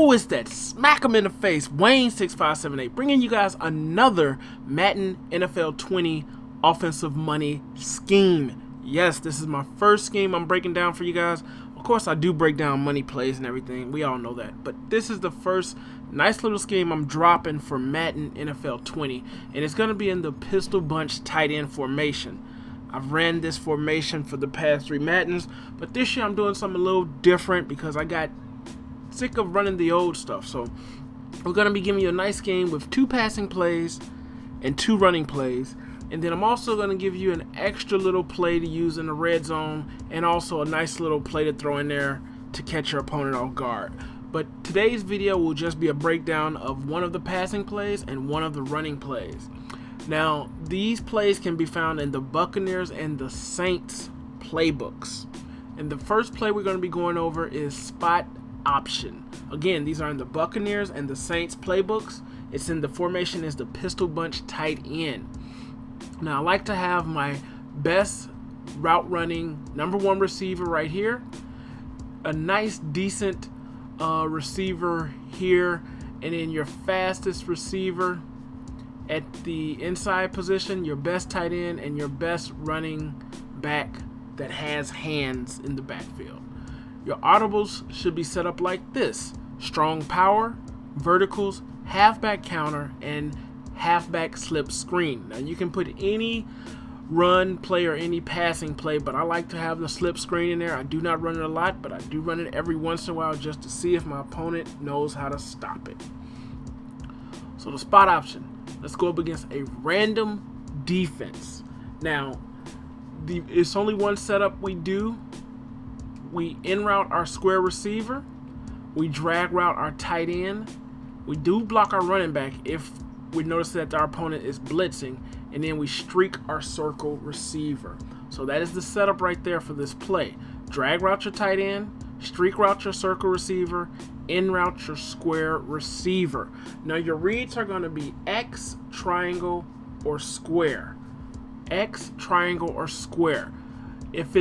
Who is that? Smack him in the face. Wayne6578 bringing you guys another Madden NFL 20 offensive money scheme. Yes, this is my first scheme I'm breaking down for you guys. Of course, I do break down money plays and everything. We all know that. But this is the first nice little scheme I'm dropping for Madden NFL 20. And it's going to be in the pistol bunch tight end formation. I've ran this formation for the past 3 Maddens. But this year I'm doing something a little different because I got sick of running the old stuff. So we're going to be giving you a nice game with 2 passing plays and 2 running plays. And then I'm also going to give you an extra little play to use in the red zone and also a nice little play to throw in there to catch your opponent off guard. But today's video will just be a breakdown of one of the passing plays and one of the running plays. Now, these plays can be found in the Buccaneers and the Saints playbooks. And the first play we're going to be going over is spot option. Again, these are in the Buccaneers and the Saints playbooks. It's in the formation is the pistol bunch tight end. Now, I like to have my best route running #1 receiver right here, a nice decent receiver here, and then your fastest receiver at the inside position, your best tight end, and your best running back that has hands in the backfield. Your audibles should be set up like this: strong power, verticals, halfback counter, and halfback slip screen. Now you can put any run play or any passing play, but I like to have the slip screen in there. I do not run it a lot, but I do run it every once in a while just to see if my opponent knows how to stop it. So the spot option, let's go up against a random defense. Now it's only one setup we do. We in route our square receiver, we drag route our tight end, we do block our running back if we notice that our opponent is blitzing, and then we streak our circle receiver. So that is the setup right there for this play. Drag route your tight end, streak route your circle receiver, in route your square receiver. Now your reads are going to be X, triangle, or square. X, triangle, or square. If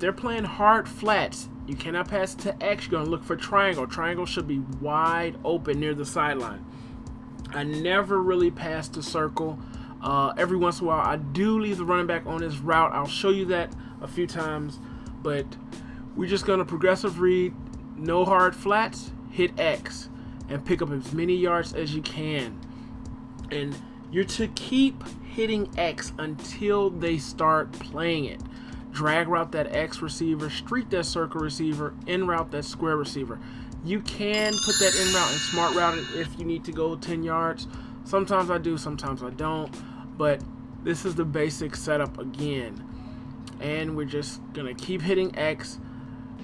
they're playing hard flats, you cannot pass it to X. You're going to look for triangle. Triangle should be wide open near the sideline. I never really pass the circle. Every once in a while, I do leave the running back on his route. I'll show you that a few times. But we're just going to progressive read, no hard flats, hit X, and pick up as many yards as you can. And you're to keep hitting X until they start playing it. Drag route that X receiver, streak that circle receiver, in route that square receiver. You can put that in route and smart route it if you need to go 10 yards. Sometimes I do, sometimes I don't. But this is the basic setup again. And we're just going to keep hitting X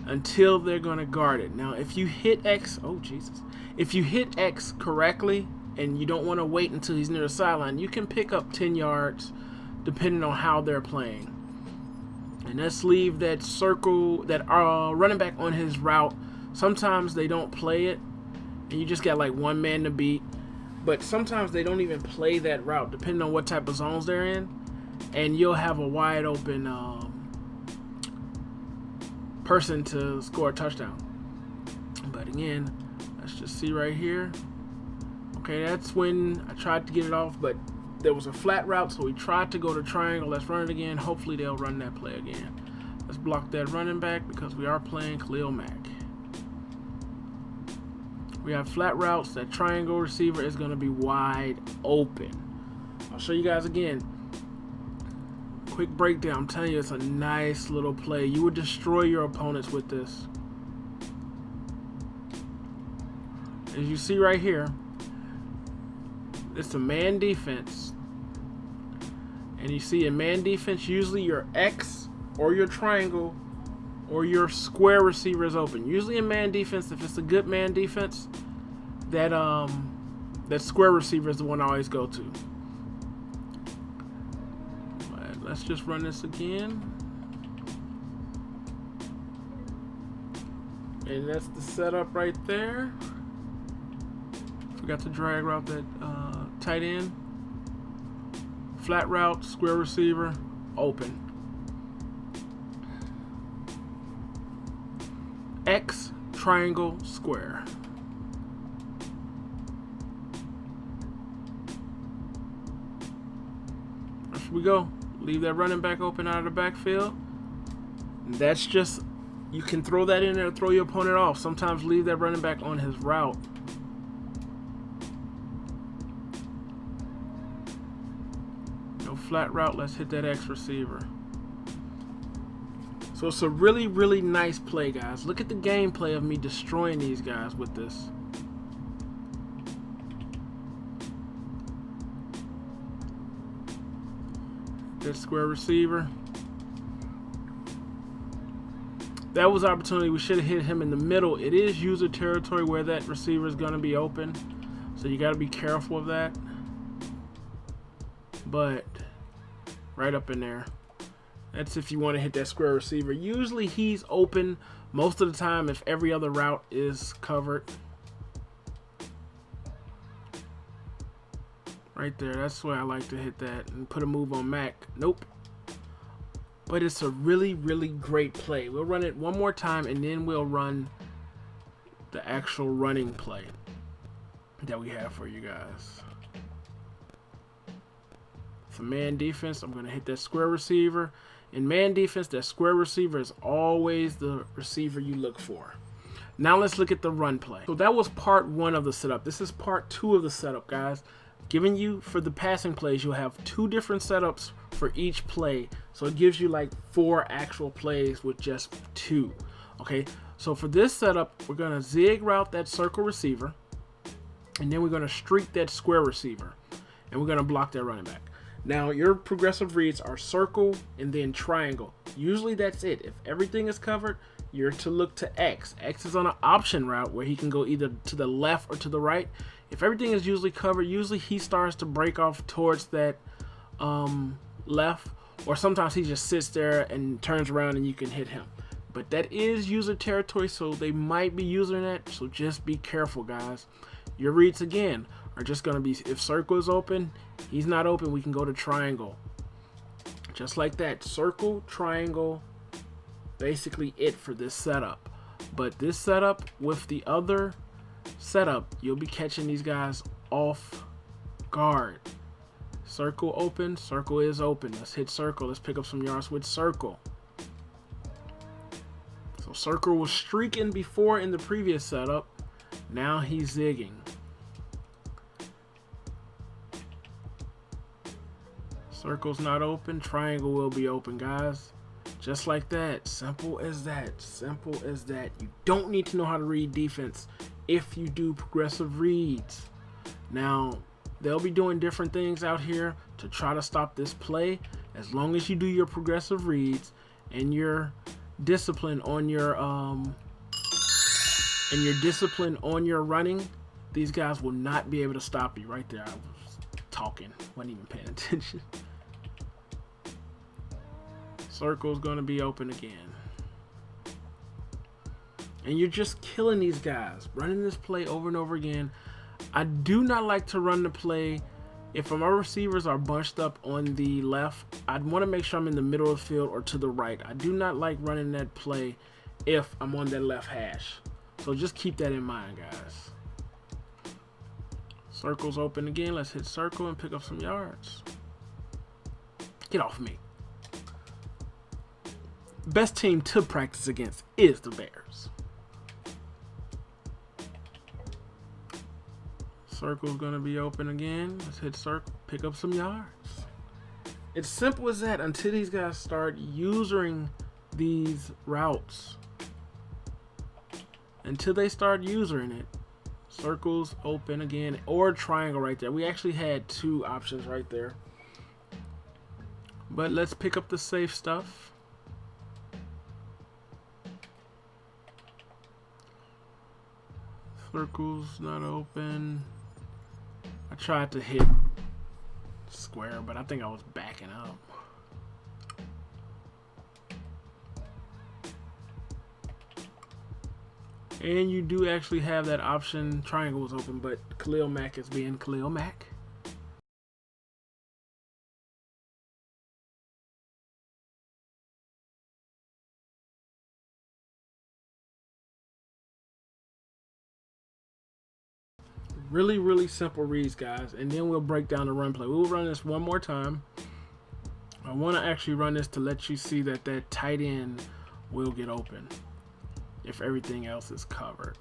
until they're going to guard it. Now, if you hit X, if you hit X correctly and you don't want to wait until he's near the sideline, you can pick up 10 yards depending on how they're playing. And let's leave that circle, that running back on his route. Sometimes they don't play it, and you just got like one man to beat. But sometimes they don't even play that route, depending on what type of zones they're in. And you'll have a wide open person to score a touchdown. But again, let's just see right here. Okay, that's when I tried to get it off, but there was a flat route, so we tried to go to triangle. Let's run it again. Hopefully they'll run that play again. Let's block that running back because we are playing Khalil Mack. We have flat routes. That triangle receiver is going to be wide open. I'll show you guys again. Quick breakdown. I'm telling you, it's a nice little play. You would destroy your opponents with this. As you see right here, it's a man defense. And you see in man defense, usually your X or your triangle or your square receiver is open. Usually in man defense, if it's a good man defense, that square receiver is the one I always go to. But let's just run this again. And that's the setup right there. Forgot to drag route that tight end. Flat route, square receiver, open. X, triangle, square. Here we go. Leave that running back open out of the backfield. That's just, you can throw that in there, throw your opponent off. Sometimes leave that running back on his route. No flat route. Let's hit that X receiver. So it's a really, really nice play, guys. Look at the gameplay of me destroying these guys with this. That square receiver. That was opportunity. We should have hit him in the middle. It is user territory where that receiver is going to be open, so you got to be careful of that. But right up in there. That's if you want to hit that square receiver. Usually he's open most of the time if every other route is covered. Right there. That's where I like to hit that and put a move on Mac. Nope. But it's a really, really great play. We'll run it one more time and then we'll run the actual running play that we have for you guys. For man defense, I'm going to hit that square receiver. In man defense, that square receiver is always the receiver you look for. Now let's look at the run play. So that was part 1 of the setup. This is part 2 of the setup, guys. Giving you, for the passing plays, you'll have 2 different setups for each play. So it gives you like 4 actual plays with just 2. Okay, so for this setup, we're going to zig route that circle receiver. And then we're going to streak that square receiver. And we're going to block that running back. Now, your progressive reads are circle and then triangle. Usually that's it. If everything is covered, you're to look to X. X is on an option route where he can go either to the left or to the right. If everything is usually covered, usually he starts to break off towards that left, or sometimes he just sits there and turns around and you can hit him. But that is user territory, so they might be using that, so just be careful, guys. Your reads, again, are just going to be, if circle is open, he's not open, we can go to triangle. Just like that. Circle, triangle, basically it for this setup. But this setup with the other setup, you'll be catching these guys off guard. Circle open, circle is open. Let's hit circle. Let's pick up some yards with circle. So circle was streaking before in the previous setup. Now he's zigging. Circle's not open, triangle will be open, guys. Just like that. Simple as that. Simple as that. You don't need to know how to read defense if you do progressive reads. Now, they'll be doing different things out here to try to stop this play. As long as you do your progressive reads and your discipline on your running, these guys will not be able to stop you. Right there, I was talking, wasn't even paying attention. Circle's gonna be open again. And you're just killing these guys, running this play over and over again. I do not like to run the play if my receivers are bunched up on the left. I'd want to make sure I'm in the middle of the field or to the right. I do not like running that play if I'm on that left hash. So just keep that in mind, guys. Circle's open again. Let's hit circle and pick up some yards. Get off me. Best team to practice against is the Bears. Circle's gonna be open again. Let's hit circle, pick up some yards. It's simple as that until these guys start using these routes. Until they start using it. Circle's open again, or triangle right there. We actually had 2 options right there. But let's pick up the safe stuff. Circle's not open. I tried to hit square, but I think I was backing up. And you do actually have that option. Triangle was open, but Khalil Mack is being Khalil Mack. Really, really simple reads, guys. And then we'll break down the run play. We'll run this one more time. I want to actually run this to let you see that that tight end will get open if everything else is covered.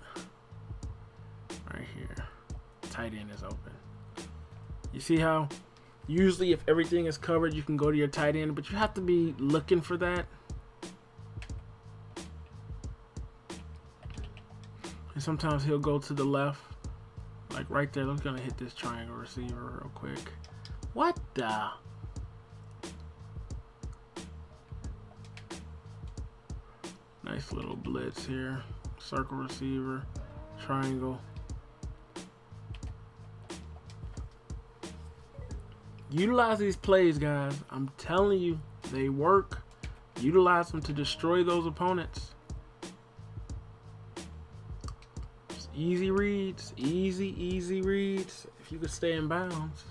Right here, tight end is open. You see how usually if everything is covered you can go to your tight end, but you have to be looking for that. And sometimes he'll go to the left, like right there. I'm gonna hit this triangle receiver real quick. What the? Nice little blitz here. Circle receiver, triangle. Utilize these plays, guys. I'm telling you, they work. Utilize them to destroy those opponents. Just easy reads, easy reads. If you could stay in bounds.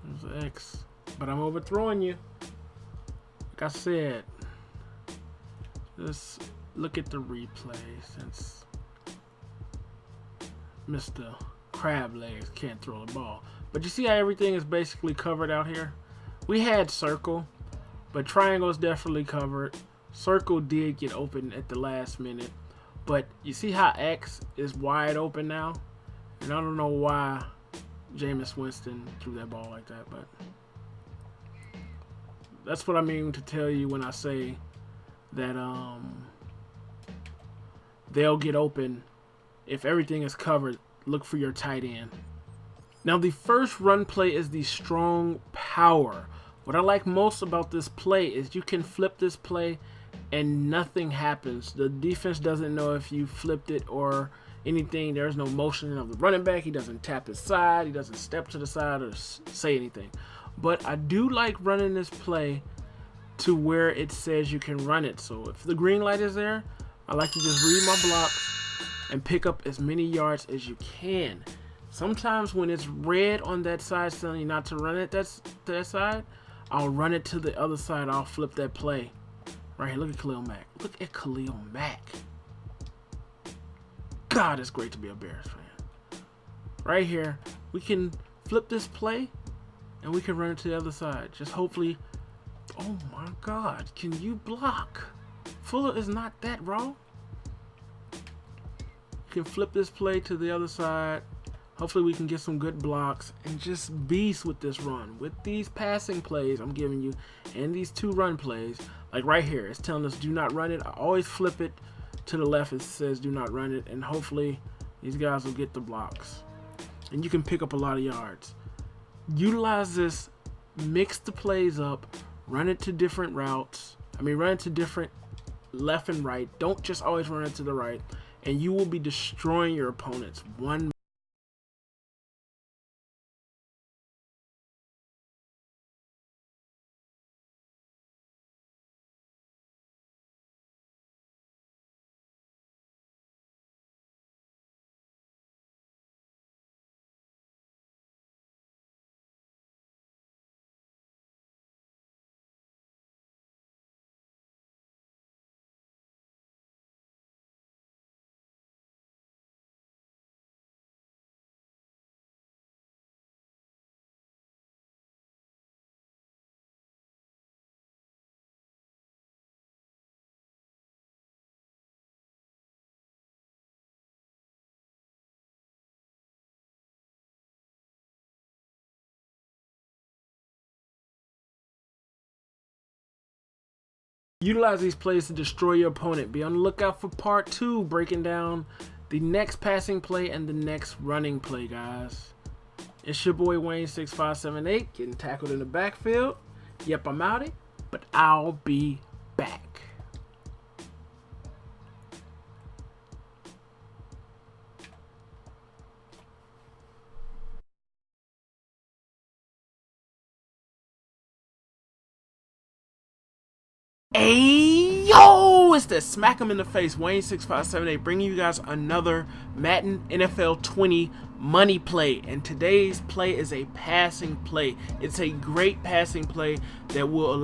There's an X, but I'm overthrowing you. Like I said, just look at the replay since Mr. Crab Legs can't throw the ball. But you see how everything is basically covered out here? We had circle, but triangle is definitely covered. Circle did get open at the last minute, but you see how X is wide open now? And I don't know why Jameis Winston threw that ball like that, but that's what I mean to tell you when I say that they'll get open if everything is covered. Look for your tight end. Now the first run play is the strong power. What I like most about this play is you can flip this play and nothing happens. The defense doesn't know if you flipped it or anything. There's no motion of the running back. He doesn't tap his side. He doesn't step to the side or say anything. But I do like running this play to where it says you can run it. So if the green light is there, I like to just read my blocks and pick up as many yards as you can. Sometimes when it's red on that side telling you not to run it that side, I'll run it to the other side. I'll flip that play. Right here, look at Khalil Mack. Look at Khalil Mack. God, it's great to be a Bears fan. Right here, we can flip this play and we can run it to the other side. Just hopefully, oh my God, can you block? Fuller is not that raw. You can flip this play to the other side. Hopefully we can get some good blocks and just beast with this run. With these passing plays I'm giving you and these two run plays, like right here, it's telling us do not run it. I always flip it to the left. It says do not run it, and hopefully these guys will get the blocks. And you can pick up a lot of yards. Utilize this, mix the plays up, run it to different routes. Run it to different left and right. Don't just always run it to the right, and you will be destroying your opponents one. Utilize these plays to destroy your opponent. Be on the lookout for part 2, breaking down the next passing play and the next running play, guys. It's your boy Wayne6578 getting tackled in the backfield. Yep, I'm out it, but I'll be back. Hey yo, it's the smack him in the face Wayne6578 bringing you guys another Madden NFL 20 money play, and today's play is a passing play. It's a great passing play that will allow